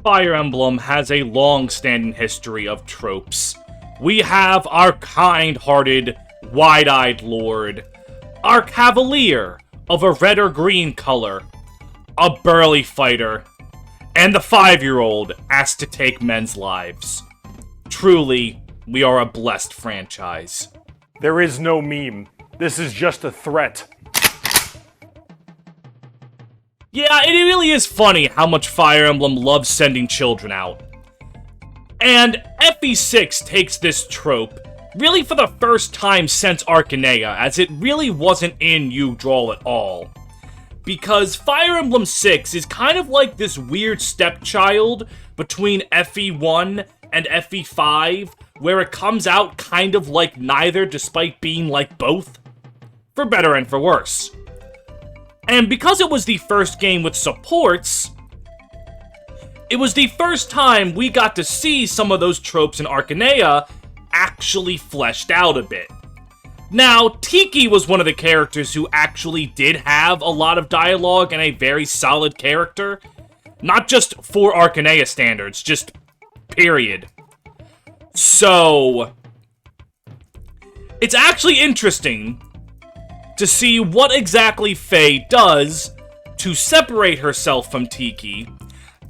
Fire Emblem has a long-standing history of tropes. We have our kind-hearted, wide-eyed lord, our cavalier of a red or green color, a burly fighter, and the 5-year-old asked to take men's lives. Truly, we are a blessed franchise. There is no meme. This is just a threat. Yeah, it really is funny how much Fire Emblem loves sending children out. And FE6 takes this trope really for the first time since Arcanea, as it really wasn't in U-Draw at all. Because Fire Emblem 6 is kind of like this weird stepchild between FE1 and FE5, where it comes out kind of like neither despite being like both. For better and for worse. And because it was the first game with supports, it was the first time we got to see some of those tropes in Arcanea actually fleshed out a bit. Now, Tiki was one of the characters who actually did have a lot of dialogue and a very solid character. Not just for Arcanea standards, just period. So, it's actually interesting to see what exactly Faye does to separate herself from Tiki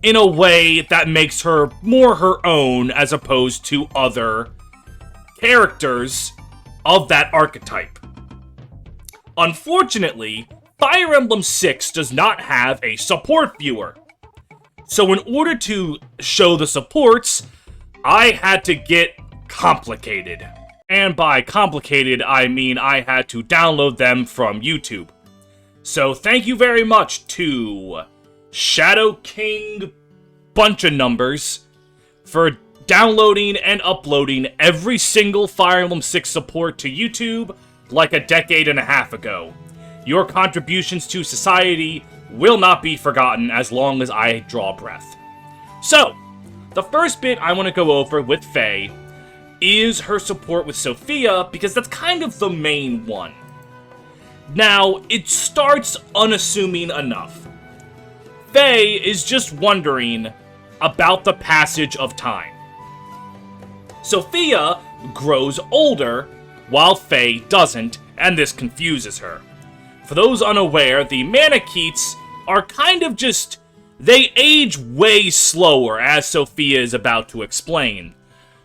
in a way that makes her more her own as opposed to other characters of that archetype. Unfortunately, Fire Emblem 6 does not have a support viewer. So in order to show the supports, I had to get complicated. And by complicated, I mean I had to download them from YouTube. So thank you very much to Shadow King bunch of numbers for downloading and uploading every single Fire Emblem 6 support to YouTube like a decade and a half ago. Your contributions to society will not be forgotten as long as I draw breath. So, the first bit I want to go over with Faye is her support with Sophia, because that's kind of the main one. Now, it starts unassuming enough. Faye is just wondering about the passage of time. Sophia grows older, while Faye doesn't, and this confuses her. For those unaware, the Manicheets are kind of just... they age way slower, as Sophia is about to explain.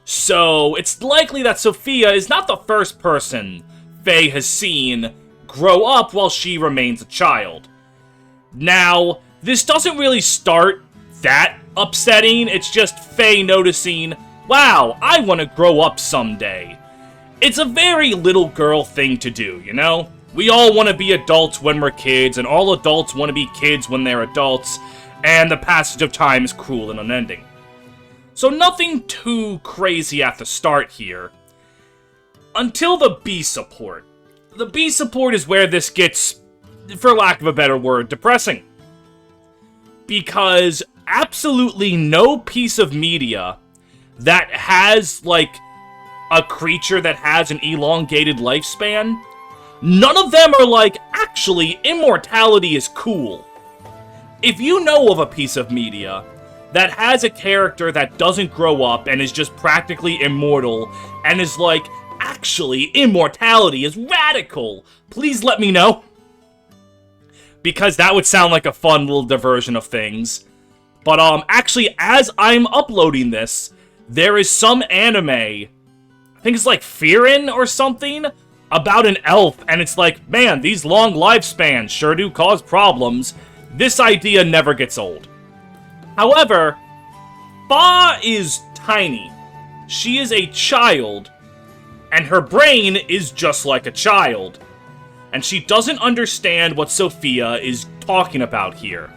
So, it's likely that Sophia is not the first person Faye has seen grow up while she remains a child. Now, this doesn't really start that upsetting, it's just Faye noticing, wow, I want to grow up someday. It's a very little girl thing to do, you know? We all want to be adults when we're kids, and all adults want to be kids when they're adults, and the passage of time is cruel and unending. So nothing too crazy at the start here. Until the B support. The B support is where this gets, for lack of a better word, depressing. Because absolutely no piece of media that has, like, a creature that has an elongated lifespan, none of them are like, actually, immortality is cool. If you know of a piece of media that has a character that doesn't grow up and is just practically immortal and is like, actually, immortality is radical, please let me know. Because that would sound like a fun little diversion of things. But, actually, as I'm uploading this, there is some anime, I think it's like Fearin' or something, about an elf, and it's like, man, these long lifespans sure do cause problems. This idea never gets old. However, Fa is tiny. She is a child, and her brain is just like a child. And she doesn't understand what Sophia is talking about here.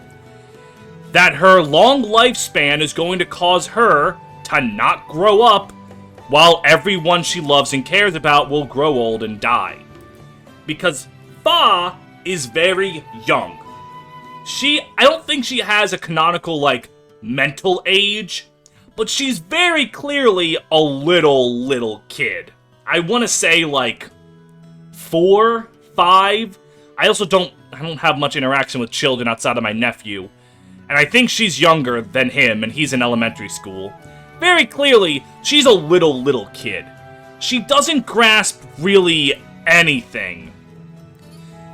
That her long lifespan is going to cause her to not grow up, while everyone she loves and cares about will grow old and die. Because Fa is very young. I don't think she has a canonical, like, mental age, but she's very clearly a little kid. I want to say, like, 4, 5. I don't have much interaction with children outside of my nephew. And I think she's younger than him, and he's in elementary school. Very clearly, she's a little kid. She doesn't grasp really anything.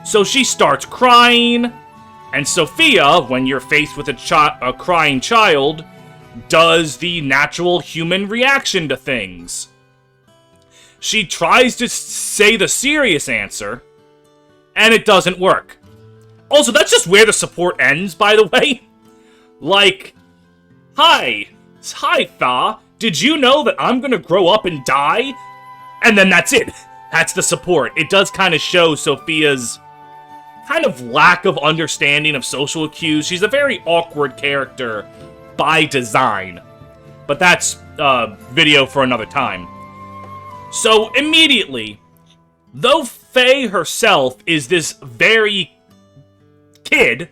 So she starts crying, and Sophia, when you're faced with a crying child, does the natural human reaction to things. She tries to say the serious answer, and it doesn't work. Also, that's just where the support ends, by the way. Like, Hi, Fa, did you know that I'm gonna grow up and die? And then that's it. That's the support. It does kind of show Sophia's kind of lack of understanding of social cues. She's a very awkward character by design. But that's a video for another time. So, immediately, though Faye herself is this very kid,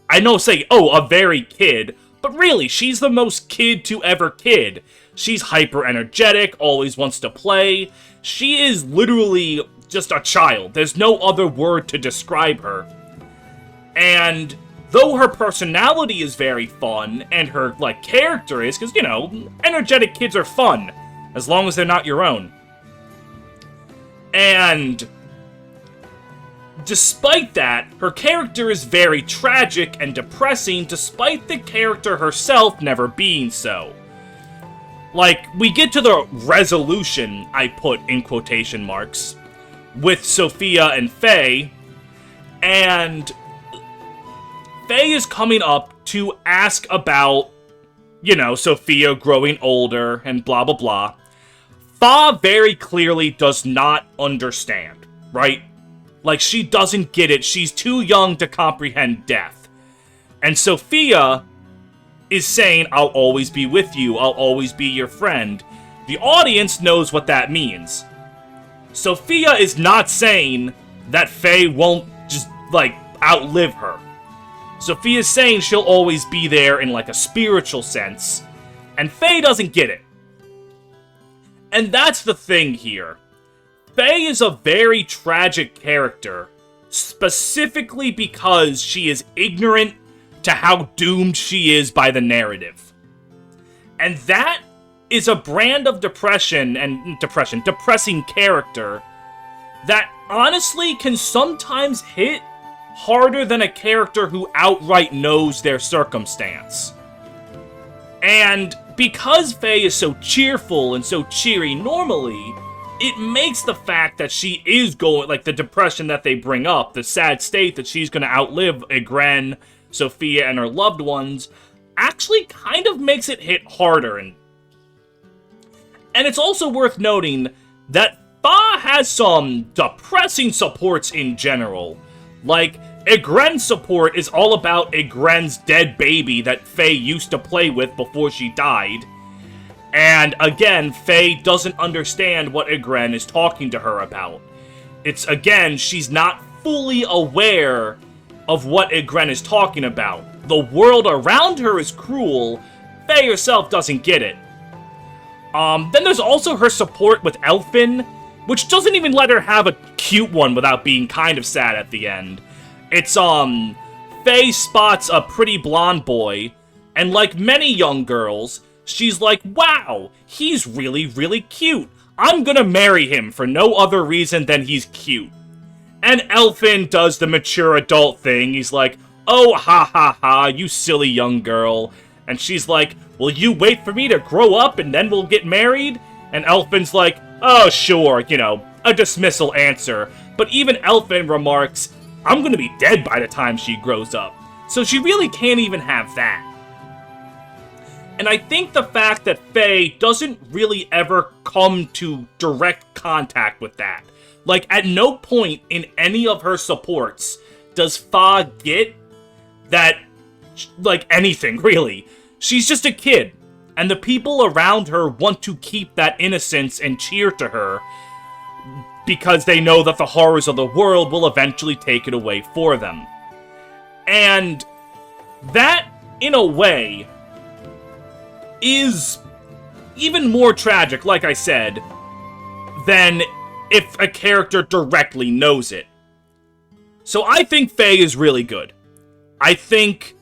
I know say, oh, a very kid, but really, she's the most kid to ever kid. She's hyper-energetic, always wants to play. She is literally just a child. There's no other word to describe her. And though her personality is very fun, and her, like, character is, because, you know, energetic kids are fun, as long as they're not your own. And despite that, her character is very tragic and depressing, despite the character herself never being so. Like, we get to the resolution, I put in quotation marks, with Sophia and Faye, and Faye is coming up to ask about, you know, Sophia growing older and blah blah blah. Fa very clearly does not understand, right? Like, she doesn't get it. She's too young to comprehend death. And Sophia is saying, I'll always be with you. I'll always be your friend. The audience knows what that means. Sophia is not saying that Faye won't just, like, outlive her. Sophia's saying she'll always be there in, like, a spiritual sense. And Faye doesn't get it. And that's the thing here. Faye is a very tragic character, specifically because she is ignorant to how doomed she is by the narrative. And that is a brand of depressing character that honestly can sometimes hit harder than a character who outright knows their circumstance. And because Faye is so cheerful and so cheery normally, it makes the fact that she is going, like, the depression that they bring up, the sad state that she's going to outlive Egren, Sophia, and her loved ones, actually kind of makes it hit harder. And it's also worth noting that Fa has some depressing supports in general. Like, Egren's support is all about Egren's dead baby that Faye used to play with before she died. And again, Faye doesn't understand what Egren is talking to her about. It's, again, she's not fully aware of what Egren is talking about. The world around her is cruel. Faye herself doesn't get it. Then there's also her support with Elfin, which doesn't even let her have a cute one without being kind of sad at the end. It's, Faye spots a pretty blonde boy, and like many young girls, she's like, wow, he's really, really cute. I'm gonna marry him for no other reason than he's cute. And Elfin does the mature adult thing. He's like, oh, ha ha ha, you silly young girl. And she's like, will you wait for me to grow up and then we'll get married? And Elfin's like, oh, sure, you know, a dismissal answer. But even Elfin remarks, I'm gonna be dead by the time she grows up. So she really can't even have that. And I think the fact that Faye doesn't really ever come to direct contact with that. Like, at no point in any of her supports does Fa get that, like, anything, really. She's just a kid, and the people around her want to keep that innocence and cheer to her because they know that the horrors of the world will eventually take it away for them. And that, in a way, is even more tragic, like I said, than if a character directly knows it. So I think Faye is really good. I think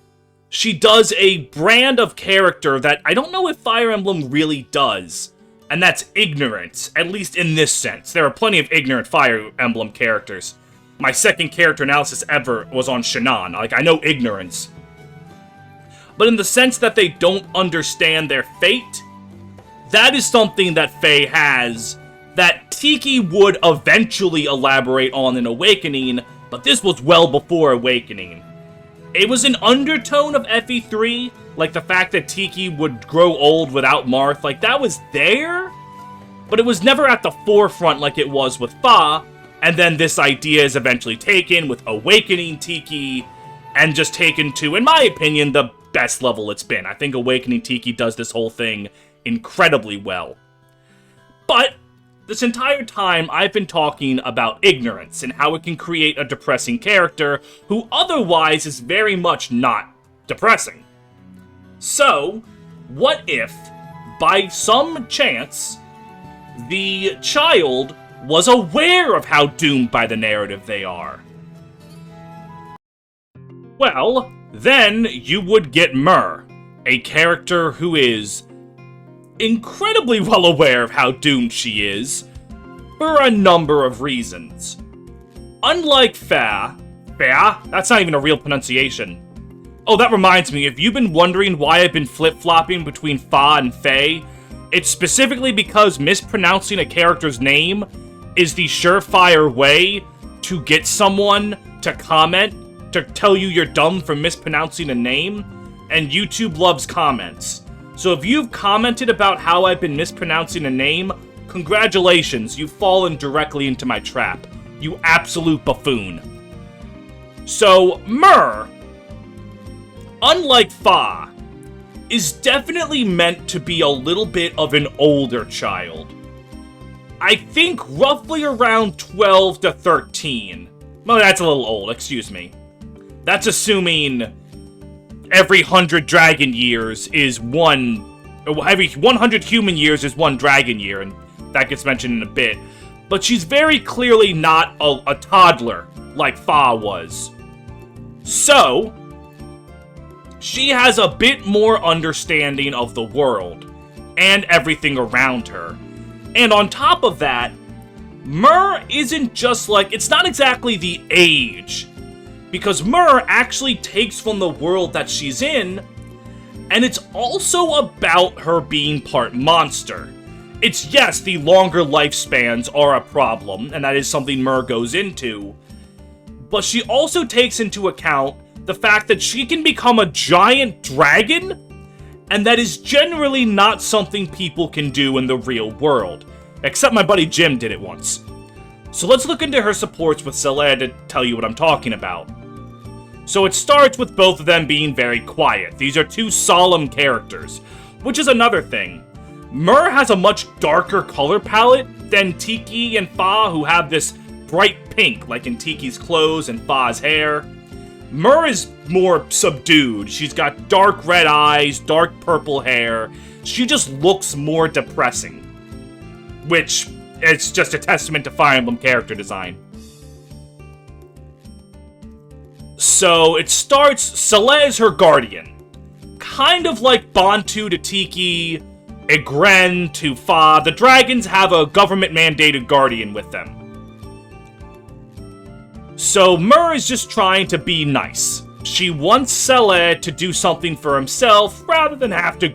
she does a brand of character that I don't know if Fire Emblem really does, and that's ignorance, at least in this sense. There are plenty of ignorant Fire Emblem characters. My second character analysis ever was on Shannon. Like, I know ignorance. But in the sense that they don't understand their fate, that is something that Faye has that Tiki would eventually elaborate on in Awakening, but this was well before Awakening. It was an undertone of FE3, like the fact that Tiki would grow old without Marth, like that was there, but it was never at the forefront like it was with Fa, and then this idea is eventually taken with Awakening Tiki, and just taken to, in my opinion, the best level it's been. I think Awakening Tiki does this whole thing incredibly well. But this entire time, I've been talking about ignorance and how it can create a depressing character who otherwise is very much not depressing. So, what if, by some chance, the child was aware of how doomed by the narrative they are? Well, then you would get Myrrh, a character who is incredibly well aware of how doomed she is, for a number of reasons. Unlike Fa, that's not even a real pronunciation. Oh, that reminds me, if you've been wondering why I've been flip-flopping between Fa and Faye, it's specifically because mispronouncing a character's name is the surefire way to get someone to comment, to tell you you're dumb for mispronouncing a name, and YouTube loves comments. So if you've commented about how I've been mispronouncing a name, congratulations, you've fallen directly into my trap. You absolute buffoon. So, Myrrh, unlike Fa, is definitely meant to be a little bit of an older child. I think roughly around 12 to 13. Well, that's a little old, excuse me. That's assuming every 100 dragon years is every 100 human years is one dragon year, and that gets mentioned in a bit. But she's very clearly not a toddler like Fa was. So, she has a bit more understanding of the world and everything around her. And on top of that, Myrrh isn't just like, it's not exactly the age, because Myrrh actually takes from the world that she's in, and it's also about her being part monster. It's, yes, the longer lifespans are a problem, and that is something Myrrh goes into, but she also takes into account the fact that she can become a giant dragon, and that is generally not something people can do in the real world. Except my buddy Jim did it once. So let's look into her supports with Celia to tell you what I'm talking about. So it starts with both of them being very quiet. These are two solemn characters, which is another thing. Myrrh has a much darker color palette than Tiki and Fa, who have this bright pink, like in Tiki's clothes and Fa's hair. Myrrh is more subdued. She's got dark red eyes, dark purple hair. She just looks more depressing. Which is just a testament to Fire Emblem character design. So it starts, Celia is her guardian. Kind of like Bantu to Tiki, Egren to Fa. The dragons have a government-mandated guardian with them. So Myrrh is just trying to be nice. She wants Celia to do something for himself rather than have to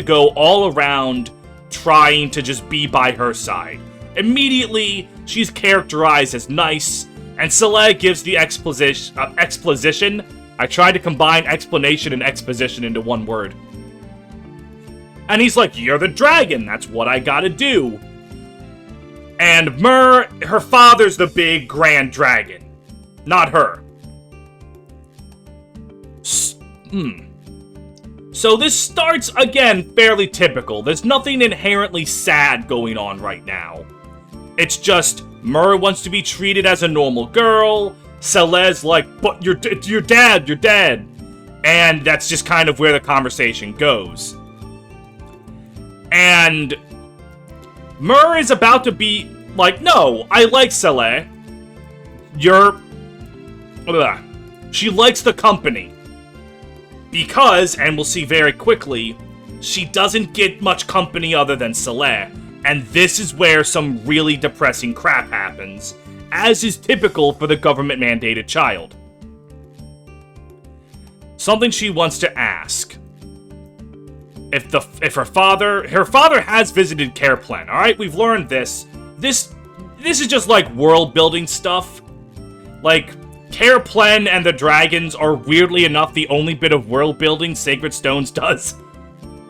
go all around trying to just be by her side. Immediately, she's characterized as nice, and Celia gives the exposition. I tried to combine explanation and exposition into one word. And he's like, you're the dragon, that's what I gotta do. And Myrrh, her father's the big grand dragon, not her. So this starts, again, fairly typical. There's nothing inherently sad going on right now. It's just, Myrrh wants to be treated as a normal girl. Celia's like, but you're dead. And that's just kind of where the conversation goes. And Myrrh is about to be like, no, I like Celia. She likes the company. Because, and we'll see very quickly, she doesn't get much company other than Saleh, and this is where some really depressing crap happens, as is typical for the government-mandated child. Something she wants to ask. If her father has visited Careplen, alright? We've learned this. This is just like world-building stuff. Like, Careplen and the dragons are weirdly enough the only bit of world-building Sacred Stones does.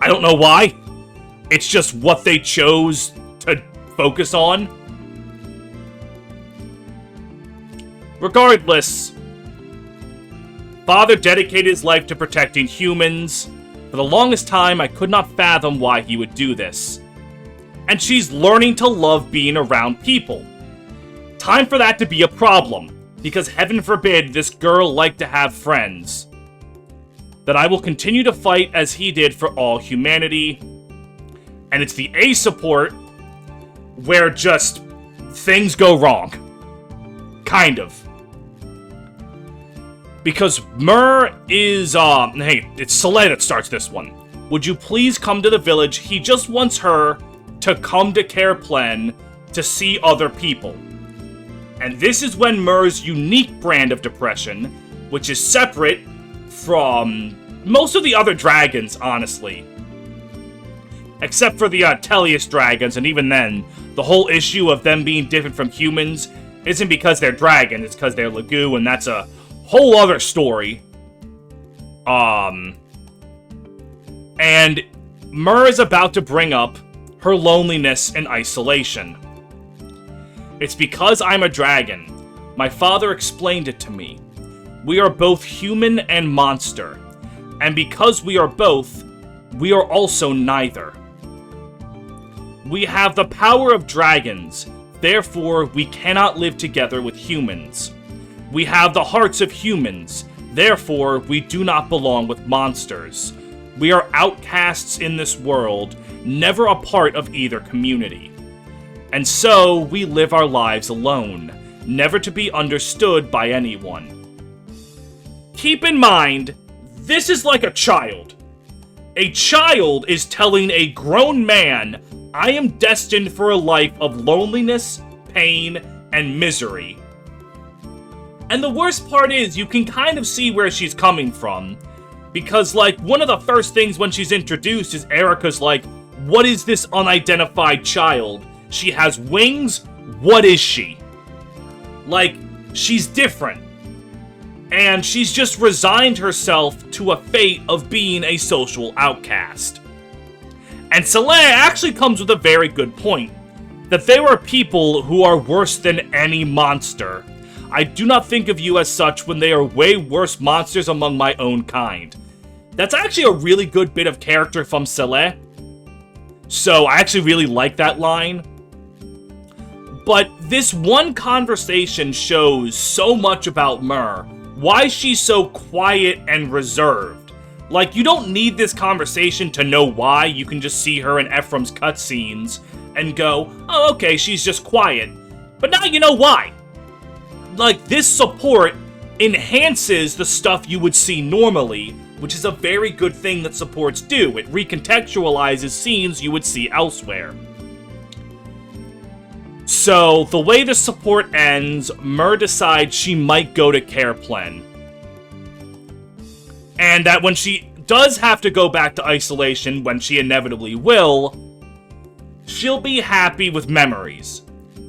I don't know why. It's just what they chose to focus on. Regardless, Father dedicated his life to protecting humans. For the longest time, I could not fathom why he would do this. And she's learning to love being around people. Time for that to be a problem, because heaven forbid this girl like to have friends. That I will continue to fight as he did for all humanity. And it's the A support where just things go wrong. Kind of. Because Myrrh is, hey, it's Saleh that starts this one. Would you please come to the village? He just wants her to come to Careplen to see other people. And this is when Myrrh's unique brand of depression, which is separate from most of the other dragons, honestly. Except for the Tellius dragons, and even then, the whole issue of them being different from humans isn't because they're dragons, it's because they're Lagoo, and that's a whole other story. And Myrrh is about to bring up her loneliness and isolation. It's because I'm a dragon. My father explained it to me. We are both human and monster. And because we are both, we are also neither. We have the power of dragons, therefore we cannot live together with humans. We have the hearts of humans, therefore we do not belong with monsters. We are outcasts in this world, never a part of either community. And so we live our lives alone, never to be understood by anyone. Keep in mind, this is like a child. A child is telling a grown man, I am destined for a life of loneliness, pain, and misery. And the worst part is, you can kind of see where she's coming from. Because, like, one of the first things when she's introduced is Erica's like, what is this unidentified child? She has wings? What is she? Like, she's different. And she's just resigned herself to a fate of being a social outcast. And Saleh actually comes with a very good point. That there are people who are worse than any monster. I do not think of you as such when they are way worse monsters among my own kind. That's actually a really good bit of character from Saleh. So I actually really like that line. But this one conversation shows so much about Myrrh. Why she's so quiet and reserved. Like, you don't need this conversation to know why. You can just see her in Ephraim's cutscenes and go, oh, okay, she's just quiet. But now you know why. Like, this support enhances the stuff you would see normally, which is a very good thing that supports do. It recontextualizes scenes you would see elsewhere. So, the way the support ends, Myrrh decides she might go to Careplen. And that when she does have to go back to isolation, when she inevitably will, she'll be happy with memories.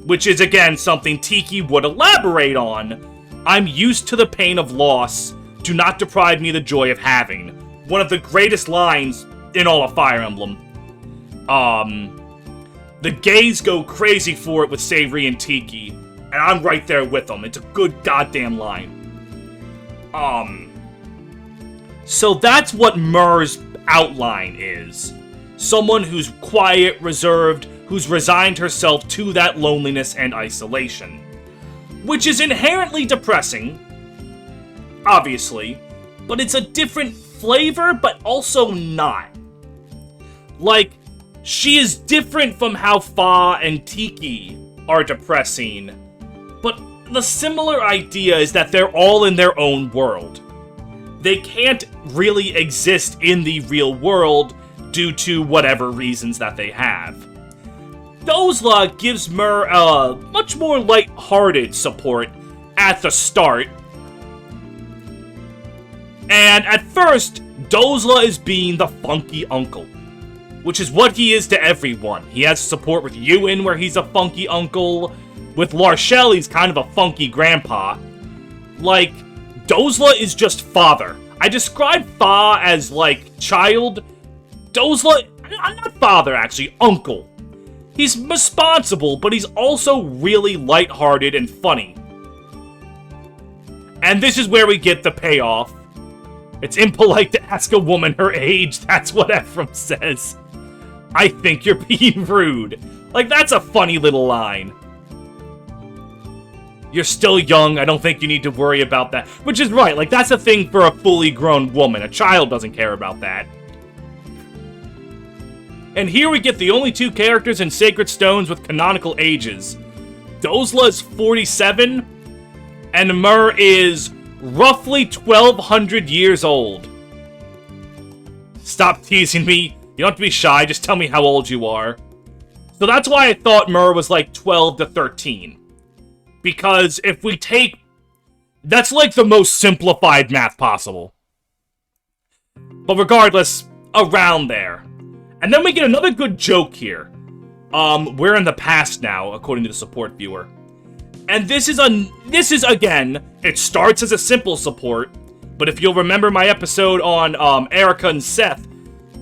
Which is, again, something Tiki would elaborate on. I'm used to the pain of loss. Do not deprive me of the joy of having. One of the greatest lines in all of Fire Emblem. The gays go crazy for it with Savory and Tiki, and I'm right there with them. It's a good goddamn line. So that's what Myrrh's outline is. Someone who's quiet, reserved, who's resigned herself to that loneliness and isolation. Which is inherently depressing, obviously, but it's a different flavor, but also not. Like, she is different from how Fa and Tiki are depressing, but the similar idea is that they're all in their own world. they can't really exist in the real world due to whatever reasons that they have. Dozla gives Myrrh a much more light-hearted support at the start. And at first, Dozla is being the funky uncle, which is what he is to everyone. He has support with Ewan, where he's a funky uncle. With Larshel, he's kind of a funky grandpa. Like, Dozla is just father. I describe Fa as, like, child. Dozla, not father, actually, uncle. He's responsible, but he's also really lighthearted and funny. And this is where we get the payoff. It's impolite to ask a woman her age, that's what Ephraim says. I think you're being rude. Like, that's a funny little line. You're still young, I don't think you need to worry about that. Which is right, like, that's a thing for a fully grown woman. A child doesn't care about that. And here we get the only two characters in Sacred Stones with canonical ages. Dozla is 47, and Myrrh is roughly 1,200 years old. Stop teasing me. You don't have to be shy, just tell me how old you are. So that's why I thought Myrrh was like 12 to 13. Because if we take... That's like the most simplified math possible. But regardless, around there. And then we get another good joke here. We're in the past now, according to the support viewer. And this is, again, it starts as a simple support, but if you'll remember my episode on Erica and Seth,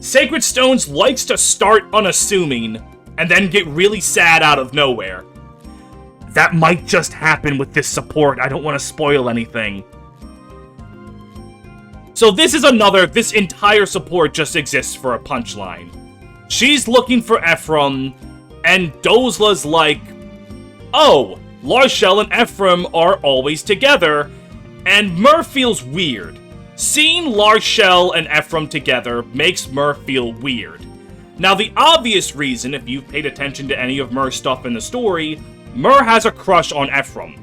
Sacred Stones likes to start unassuming, and then get really sad out of nowhere. That might just happen with this support, I don't want to spoil anything. So this entire support just exists for a punchline. She's looking for Ephraim, and Dozla's like, oh, Larshel and Ephraim are always together, and Myrrh feels weird. Seeing Larshel and Ephraim together makes Myrrh feel weird. Now, the obvious reason, if you've paid attention to any of Myrrh's stuff in the story, Myrrh has a crush on Ephraim.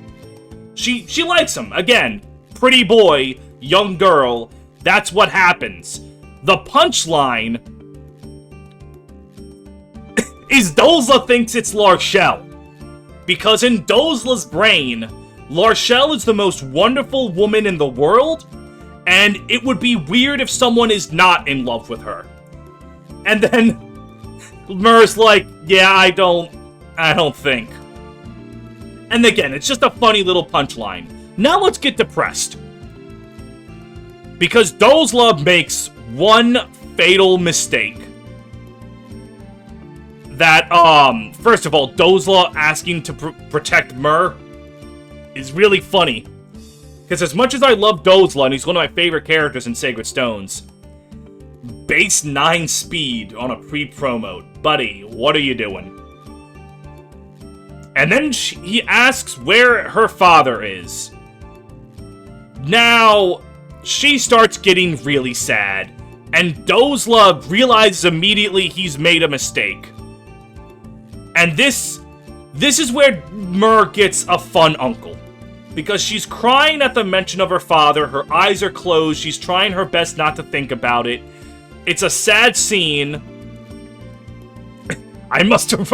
She likes him. Again, pretty boy, young girl, that's what happens. The punchline is Dozla thinks it's Larshel. Because in Dozla's brain, Larshel is the most wonderful woman in the world, and it would be weird if someone is not in love with her. And then Myrrh's like, yeah, I don't think. And again, it's just a funny little punchline. Now let's get depressed. Because Dozla makes one fatal mistake. That, first of all, Dozla asking to protect Myrrh is really funny. Because as much as I love Dozla, and he's one of my favorite characters in Sacred Stones, base 9 speed on a pre-promo. Buddy, what are you doing? And then he asks where her father is. Now, she starts getting really sad, and Dozla realizes immediately he's made a mistake. And this is where Myrrh gets a fun uncle. Because she's crying at the mention of her father, her eyes are closed, she's trying her best not to think about it. It's a sad scene. I must have...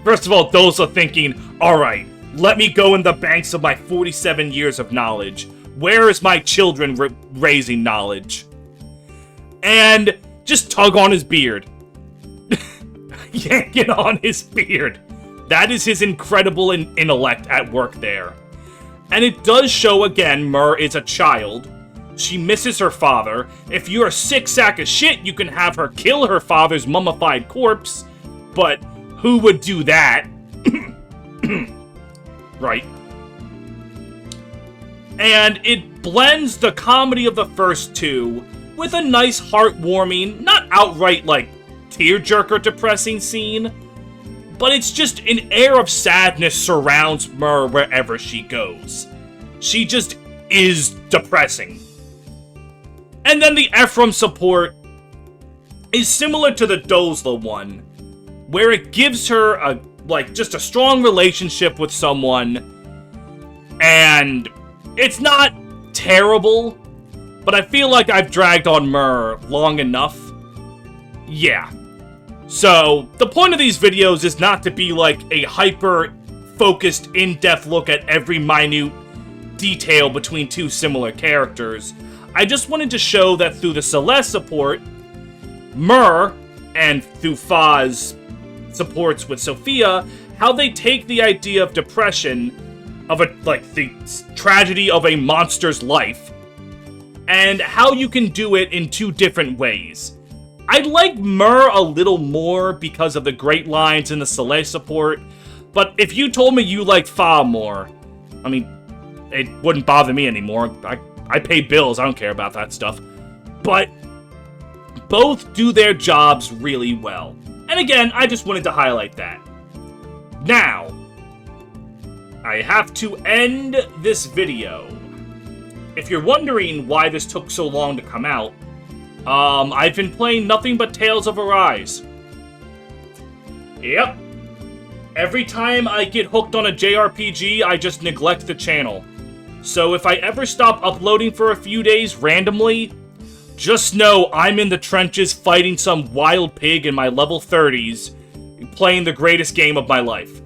First of all, Dozla thinking, alright, let me go in the banks of my 47 years of knowledge. Where is my children raising knowledge? And just tug on his beard. Yanking on his beard. That is his incredible intellect at work there. And it does show again, Myrrh is a child. She misses her father. If you're a sick sack of shit, you can have her kill her father's mummified corpse. But who would do that? Right. And it blends the comedy of the first two with a nice heartwarming, not outright like tearjerker depressing scene, but it's just an air of sadness surrounds Myrrh wherever she goes. She just is depressing. And then the Ephraim support is similar to the Dozla one, where it gives her just a strong relationship with someone, and it's not terrible, but I feel like I've dragged on Myrrh long enough. Yeah. So, the point of these videos is not to be like a hyper-focused, in-depth look at every minute detail between two similar characters. I just wanted to show that through the Celeste support, Myrrh, and through Fa's supports with Sophia, how they take the idea of depression, of the tragedy of a monster's life, and how you can do it in two different ways. I like Myrrh a little more because of the great lines in the Soleil support, but if you told me you liked Fa more, I mean, it wouldn't bother me anymore. I pay bills, I don't care about that stuff. But both do their jobs really well. And again, I just wanted to highlight that. Now, I have to end this video. If you're wondering why this took so long to come out, I've been playing nothing but Tales of Arise. Yep. Every time I get hooked on a JRPG, I just neglect the channel. So if I ever stop uploading for a few days randomly, just know I'm in the trenches fighting some wild pig in my level 30s, playing the greatest game of my life.